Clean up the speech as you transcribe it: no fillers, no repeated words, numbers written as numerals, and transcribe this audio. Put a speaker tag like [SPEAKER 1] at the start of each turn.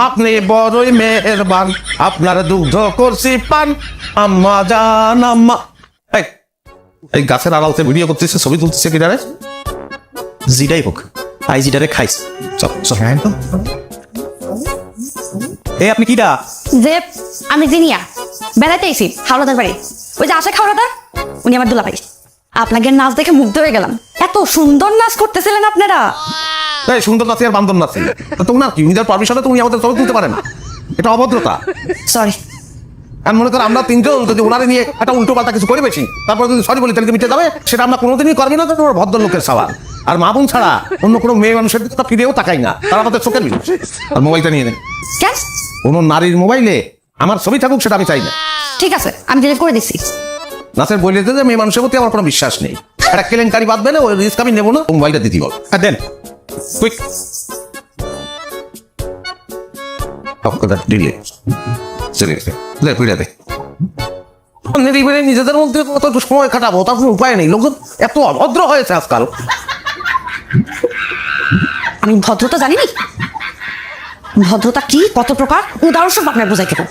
[SPEAKER 1] আপনি বড়ই মেহেরবান, আপনার দুগ্ধ করছি পান, আম্মা জান আম্মা। এই গাছের আড়ালতে ভিডিও করতেছে, ছবি তুলতেছে কিনারে, জিটাই হোক আই জিটারে খাইস।
[SPEAKER 2] এই আপনি কিডা?
[SPEAKER 3] যে আমি জিনিয়া বেড়াতে এসি হাওড়াদার বাড়ি, ওই যে আসে হাওড়াদার, উনি আমার দুলাভাই। আপনাকে নাচ দেখে মুগ্ধ হয়ে গেলাম, এত সুন্দর নাচ করতেছিলেন আপনারা।
[SPEAKER 1] এই সুন্দর নাচি আর বান্দর নাচি, তোমার কি নিজের পারমিশনে তুমি আমাদের ছবি তুলতে পারে না? এটা অভদ্রতা।
[SPEAKER 3] সরি।
[SPEAKER 1] আর মনে করো আমরা তিনজন যদি ওনারে নিয়ে একটা উল্টো পাল্টা কিছু করে বেশি, তারপর যদি সরি বলি তাহলে মিটে যাবে, সেটা আমরা কোনোদিনই করবি না। তোমার ভদ্রলোকের সওয়াল। আর মা বোন ছাড়া অন্য কোনো মেয়ে মানুষের দিকে তো ফিরেও তাকাই না, তারা আমাদের চোখের বিষ। আর মোবাইলটা নিয়ে নেন।
[SPEAKER 3] কেন?
[SPEAKER 1] কোনো নারীর মোবাইলে আমার ছবি থাকুক সেটা আমি চাই না।
[SPEAKER 3] ঠিক আছে, আমি ডিলিট করে দিচ্ছি।
[SPEAKER 1] নাচের বই লিখতে যে মেয়ে মানুষের প্রতি আমার কোনো বিশ্বাস নেই, একটা কেলেঙ্কারি বাঁধবে না, ওই রিস্ক আমি নেবো না। মোবাইলটা দিতে বল।
[SPEAKER 2] দেন কুইক।
[SPEAKER 1] নিজেদের মধ্যে কত সময় কাটাবো তার কোনো উপায় নেই। লোক এত অভদ্র হয়েছে আজকাল।
[SPEAKER 3] আমি ভদ্রতা জানি না, ভদ্রতা কি, কত প্রকার, উদাহরণস্বরূপ আপনার বোঝাই দেবো।